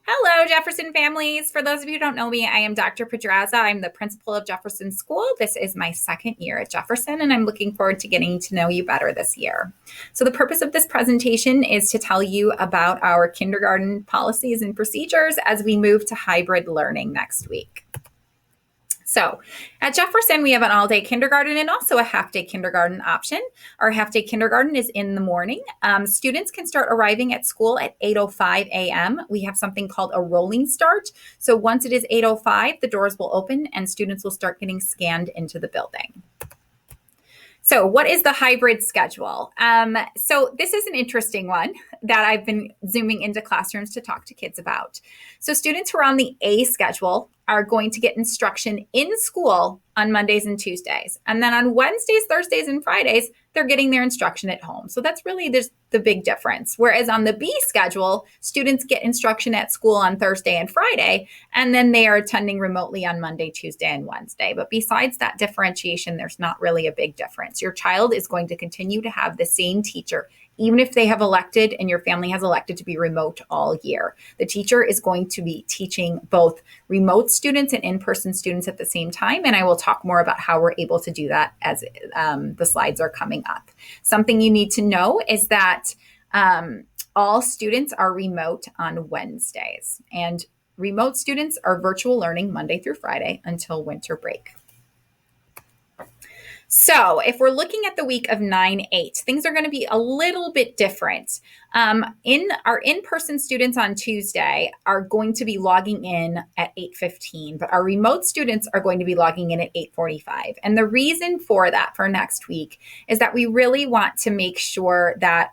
Hello, Jefferson families. For those of you who don't know me, I am Dr. Pedraza. I'm the principal of Jefferson School. This is my second year at Jefferson, and I'm looking forward to getting to know you better this year. So the purpose of this presentation is to tell you about our kindergarten policies and procedures as we move to hybrid learning next week. So at Jefferson, we have an all-day kindergarten and also a half-day kindergarten option. Our half-day kindergarten is in the morning. Students can start arriving at school at 8:05 a.m. We have something called a rolling start. So once it is 8:05, the doors will open and students will start getting scanned into the building. So what is the hybrid schedule? So this is an interesting one that I've been zooming into classrooms to talk to kids about. So students who are on the A schedule are going to get instruction in school on Mondays and Tuesdays. And then on Wednesdays, Thursdays, and Fridays, they're getting their instruction at home. So that's really the big difference. Whereas on the B schedule, students get instruction at school on Thursday and Friday, and then they are attending remotely on Monday, Tuesday, and Wednesday. But besides that differentiation, there's not really a big difference. Your child is going to continue to have the same teacher, even if they have elected and your family has elected to be remote all year. The teacher is going to be teaching both remote students and in-person students at the same time, and I will talk more about how we're able to do that as the slides are coming up. Something you need to know is that all students are remote on Wednesdays, and remote students are virtual learning Monday through Friday until winter break. So if we're looking at the week of 9/8, things are going to be a little bit different. Our in-person students on Tuesday are going to be logging in at 8:15, but our remote students are going to be logging in at 8:45. And the reason for that for next week is that we really want to make sure that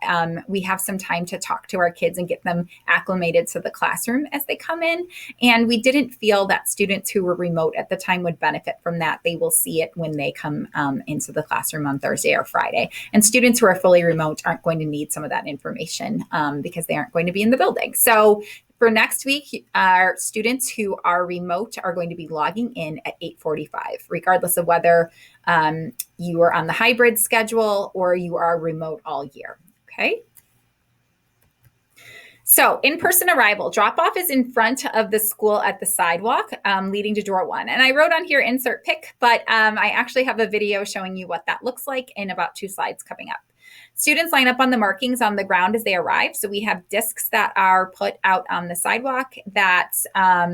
we have some time to talk to our kids and get them acclimated to the classroom as they come in. And we didn't feel that students who were remote at the time would benefit from that. They will see it when they come into the classroom on Thursday or Friday. And students who are fully remote aren't going to need some of that information because they aren't going to be in the building. So for next week, our students who are remote are going to be logging in at 8:45, regardless of whether you are on the hybrid schedule or you are remote all year, okay? So in-person arrival, drop-off is in front of the school at the sidewalk leading to door 1. And I wrote on here insert pic, but I actually have a video showing you what that looks like in about 2 slides coming up. Students line up on the markings on the ground as they arrive. So we have discs that are put out on the sidewalk that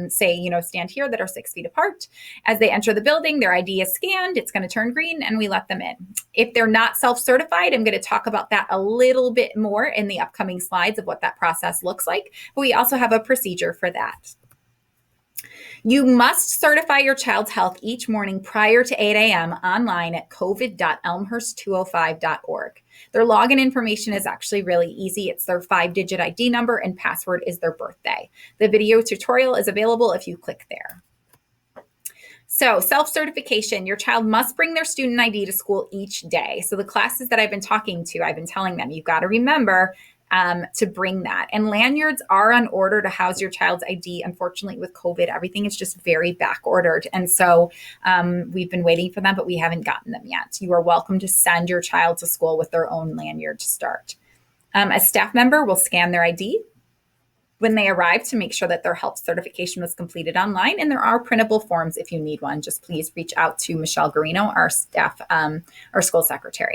say, stand here, that are 6 feet apart. As they enter the building, their ID is scanned, it's going to turn green, and we let them in. If they're not self-certified, I'm going to talk about that a little bit more in the upcoming slides of what that process looks like. But we also have a procedure for that. You must certify your child's health each morning prior to 8 a.m. online at covid.elmhurst205.org. Their login information is actually really easy. It's their 5-digit ID number and password is their birthday. The video tutorial is available if you click there. So self-certification, your child must bring their student ID to school each day. So the classes that I've been talking to, I've been telling them, you've got to remember to bring that. And lanyards are on order to house your child's ID. Unfortunately, with COVID, everything is just very back ordered. And so we've been waiting for them, but we haven't gotten them yet. You are welcome to send your child to school with their own lanyard to start. A staff member will scan their ID when they arrive to make sure that their health certification was completed online. And there are printable forms if you need one. Just please reach out to Michelle Garino, our school secretary.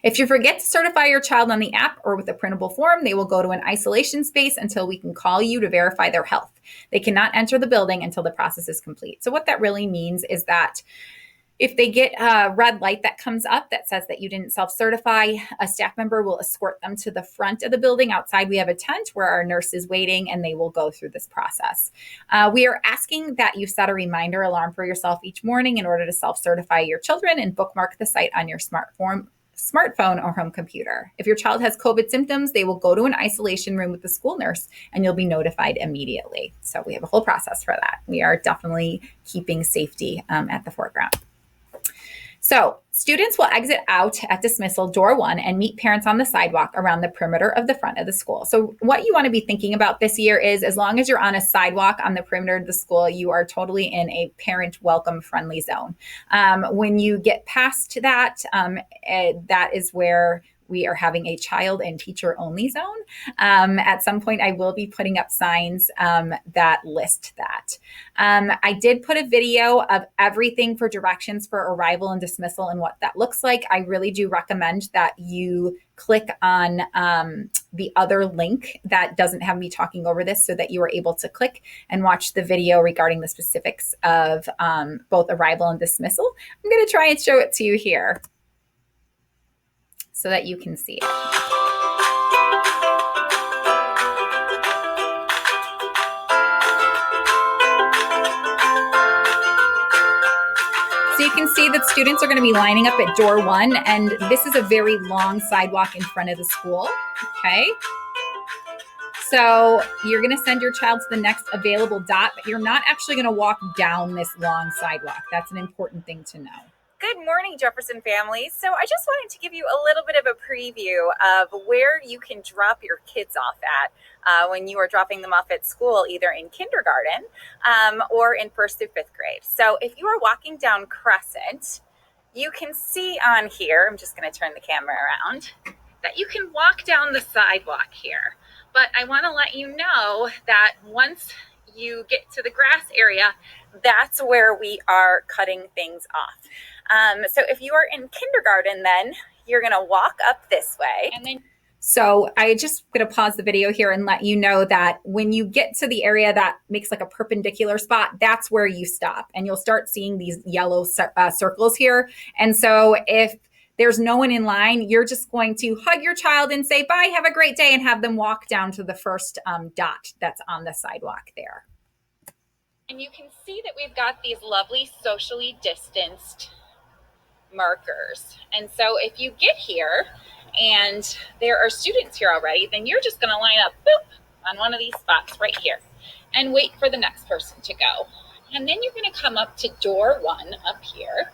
If you forget to certify your child on the app or with a printable form, they will go to an isolation space until we can call you to verify their health. They cannot enter the building until the process is complete. So what that really means is that if they get a red light that comes up that says that you didn't self-certify, a staff member will escort them to the front of the building. Outside, we have a tent where our nurse is waiting, and they will go through this process. We are asking that you set a reminder alarm for yourself each morning in order to self-certify your children and bookmark the site on your smartphone or home computer. If your child has COVID symptoms, they will go to an isolation room with the school nurse and you'll be notified immediately. So we have a whole process for that. We are definitely keeping safety at the foreground. So students will exit out at dismissal door 1 and meet parents on the sidewalk around the perimeter of the front of the school. So what you want to be thinking about this year is, as long as you're on a sidewalk on the perimeter of the school, you are totally in a parent welcome friendly zone. When you get past that, that is where we are having a child and teacher only zone. At some point, I will be putting up signs that list that. I did put a video of everything for directions for arrival and dismissal and what that looks like. I really do recommend that you click on the other link that doesn't have me talking over this so that you are able to click and watch the video regarding the specifics of both arrival and dismissal. I'm going to try and show it to you here so that you can see it. So you can see that students are going to be lining up at door 1, and this is a very long sidewalk in front of the school, okay? So you're going to send your child to the next available dot, but you're not actually going to walk down this long sidewalk. That's an important thing to know. Good morning, Jefferson family. So I just wanted to give you a little bit of a preview of where you can drop your kids off at when you are dropping them off at school, either in kindergarten or in 1st through 5th grade. So if you are walking down Crescent, you can see on here, I'm just going to turn the camera around, that you can walk down the sidewalk here. But I want to let you know that once you get to the grass area, that's where we are cutting things off. So if you are in kindergarten, then you're going to walk up this way. And then So I just going to pause the video here and let you know that when you get to the area that makes like a perpendicular spot, that's where you stop. And you'll start seeing these yellow circles here. And so if there's no one in line, you're just going to hug your child and say, bye, have a great day, and have them walk down to the first dot that's on the sidewalk there. And you can see that we've got these lovely socially distanced markers. And so if you get here and there are students here already, then you're just going to line up, boop, on one of these spots right here and wait for the next person to go. And then you're going to come up to door 1 up here.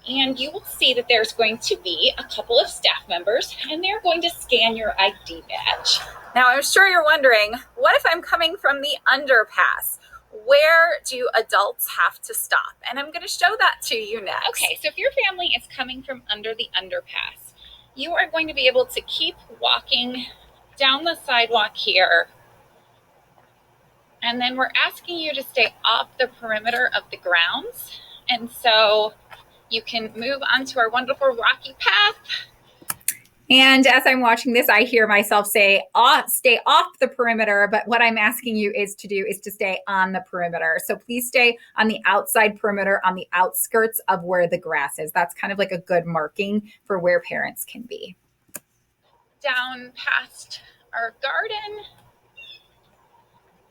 And you will see that there's going to be a couple of staff members, and they're going to scan your ID badge. Now, I'm sure you're wondering, what if I'm coming from the underpass? Where do adults have to stop? And I'm going to show that to you next. Okay, so if your family is coming from under the underpass, you are going to be able to keep walking down the sidewalk here. And then we're asking you to stay off the perimeter of the grounds. And so you can move onto our wonderful rocky path. And as I'm watching this, I hear myself say, stay off the perimeter. But what I'm asking you is to stay on the perimeter. So please stay on the outside perimeter, on the outskirts of where the grass is. That's kind of like a good marking for where parents can be. Down past our garden.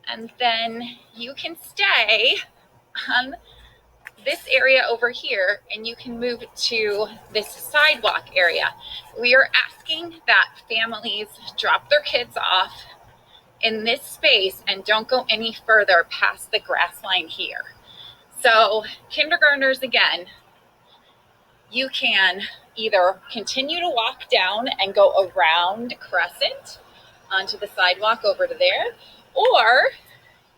And then you can stay on this area over here, and you can move to this sidewalk area. We are asking that families drop their kids off in this space and don't go any further past the grass line here. So kindergartners, again, you can either continue to walk down and go around Crescent onto the sidewalk over to there, or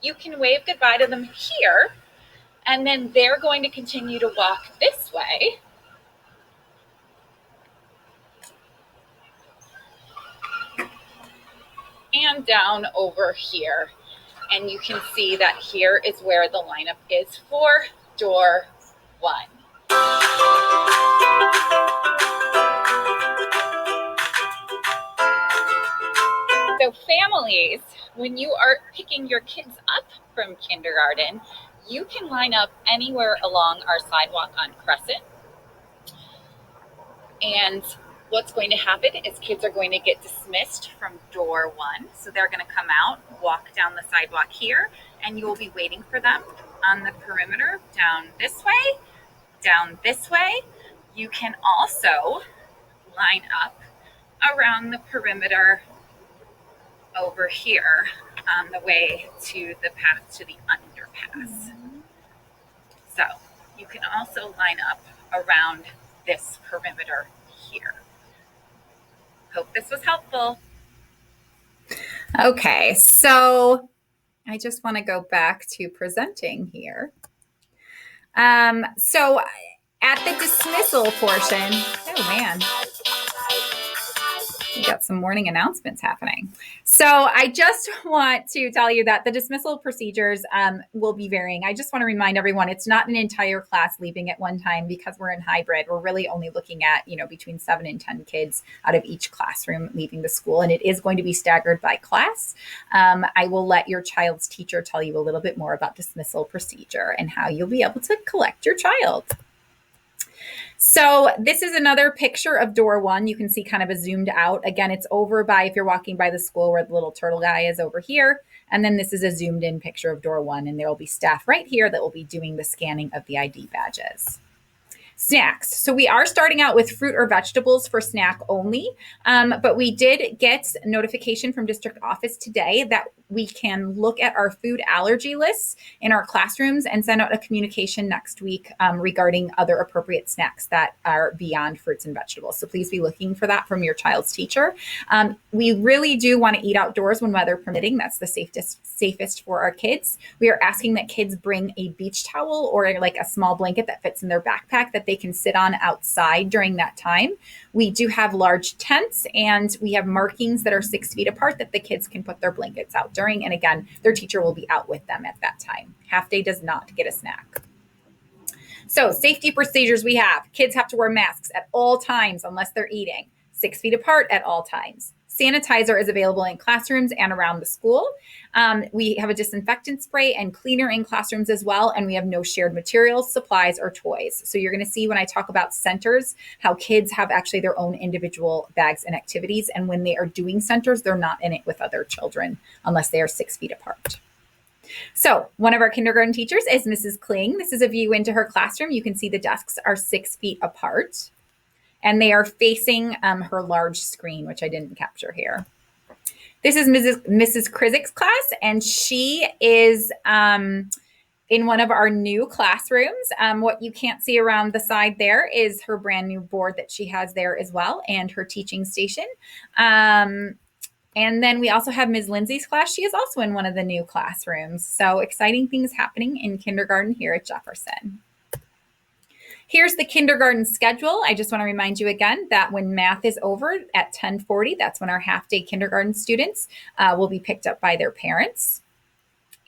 you can wave goodbye to them here. And then they're going to continue to walk this way. And down over here. And you can see that here is where the lineup is for door 1. So families, when you are picking your kids up from kindergarten, you can line up anywhere along our sidewalk on Crescent. And what's going to happen is kids are going to get dismissed from door 1. So they're going to come out, walk down the sidewalk here, and you will be waiting for them on the perimeter down this way, down this way. You can also line up around the perimeter over here on the way to the path to the underpass. So you can also line up around this perimeter here. Hope this was helpful. Okay, so I just want to go back to presenting here. So at the dismissal portion, oh man. We got some morning announcements happening. So I just want to tell you that the dismissal procedures will be varying. I just want to remind everyone it's not an entire class leaving at one time because we're in hybrid. We're really only looking at, between 7 and 10 kids out of each classroom leaving the school, and it is going to be staggered by class. I will let your child's teacher tell you a little bit more about dismissal procedure and how you'll be able to collect your child. So this is another picture of door 1. You can see kind of a zoomed out. Again, it's over by, if you're walking by the school, where the little turtle guy is over here. And then this is a zoomed in picture of door 1. And there will be staff right here that will be doing the scanning of the ID badges. Snacks. So we are starting out with fruit or vegetables for snack only, but we did get notification from district office today that we can look at our food allergy lists in our classrooms and send out a communication next week regarding other appropriate snacks that are beyond fruits and vegetables. So please be looking for that from your child's teacher. We really do want to eat outdoors when weather permitting. That's the safest for our kids. We are asking that kids bring a beach towel or like a small blanket that fits in their backpack that they can sit on outside during that time. We do have large tents, and we have markings that are 6 feet apart that the kids can put their blankets out during. And again, their teacher will be out with them at that time. Half day does not get a snack. So safety procedures we have. Kids have to wear masks at all times unless they're eating. 6 feet apart at all times. Sanitizer is available in classrooms and around the school. We have a disinfectant spray and cleaner in classrooms as well. And we have no shared materials, supplies, or toys. So you're going to see when I talk about centers, how kids have actually their own individual bags and activities. And when they are doing centers, they're not in it with other children unless they are 6 feet apart. So one of our kindergarten teachers is Mrs. Kling. This is a view into her classroom. You can see the desks are 6 feet apart, and they are facing her large screen, which I didn't capture here. This is Mrs. Crisix's class, and she is in one of our new classrooms. What you can't see around the side there is her brand new board that she has there as well, and her teaching station. And then we also have Ms. Lindsay's class. She is also in one of the new classrooms. So exciting things happening in kindergarten here at Jefferson. Here's the kindergarten schedule. I just want to remind you again that when math is over at 10:40, that's when our half-day kindergarten students will be picked up by their parents.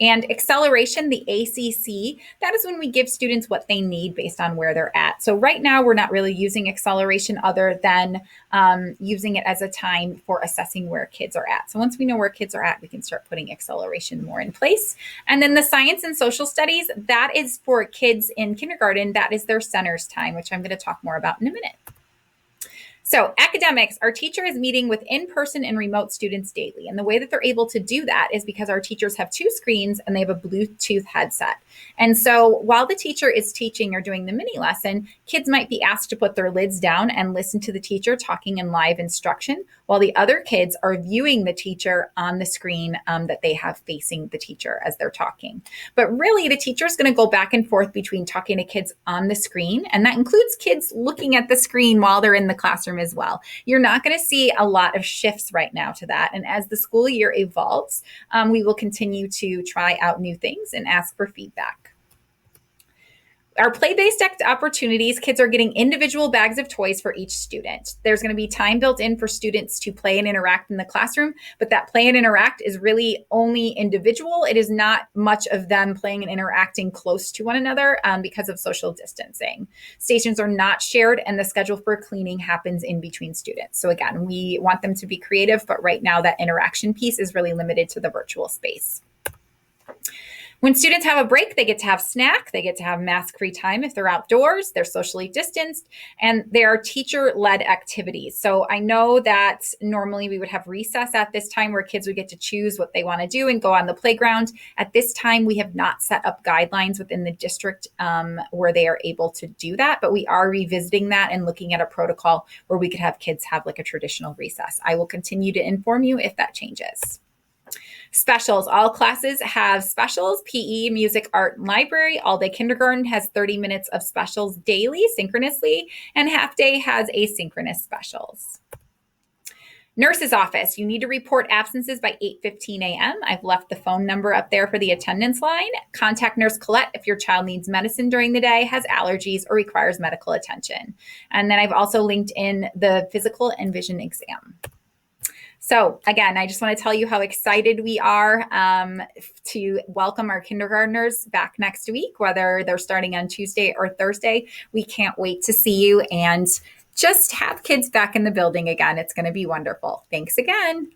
And acceleration, the ACC, that is when we give students what they need based on where they're at. So right now, we're not really using acceleration other than using it as a time for assessing where kids are at. So once we know where kids are at, we can start putting acceleration more in place. And then the science and social studies, that is for kids in kindergarten. That is their centers time, which I'm going to talk more about in a minute. So academics, our teacher is meeting with in-person and remote students daily. And the way that they're able to do that is because our teachers have 2 screens and they have a Bluetooth headset. And so while the teacher is teaching or doing the mini lesson, kids might be asked to put their lids down and listen to the teacher talking in live instruction, while the other kids are viewing the teacher on the screen that they have facing the teacher as they're talking. But really, the teacher is going to go back and forth between talking to kids on the screen, and that includes kids looking at the screen while they're in the classroom as well. You're not going to see a lot of shifts right now to that. And as the school year evolves, we will continue to try out new things and ask for feedback. Our play-based opportunities, kids are getting individual bags of toys for each student. There's going to be time built in for students to play and interact in the classroom, but that play and interact is really only individual. It is not much of them playing and interacting close to one another because of social distancing. Stations are not shared, and the schedule for cleaning happens in between students. So again, we want them to be creative, but right now that interaction piece is really limited to the virtual space. When students have a break, they get to have snack, they get to have mask-free time if they're outdoors, they're socially distanced, and there are teacher-led activities. So I know that normally we would have recess at this time where kids would get to choose what they want to do and go on the playground. At this time, we have not set up guidelines within the district where they are able to do that, but we are revisiting that and looking at a protocol where we could have kids have like a traditional recess. I will continue to inform you if that changes. Specials. All classes have specials: PE, music, art, and library. All day kindergarten has 30 minutes of specials daily, synchronously, and half day has asynchronous specials. Nurse's office. You need to report absences by 8:15 a.m. I've left the phone number up there for the attendance line. Contact Nurse Colette if your child needs medicine during the day, has allergies, or requires medical attention. And then I've also linked in the physical and vision exam. So again, I just want to tell you how excited we are to welcome our kindergartners back next week, whether they're starting on Tuesday or Thursday. We can't wait to see you and just have kids back in the building again. It's going to be wonderful. Thanks again.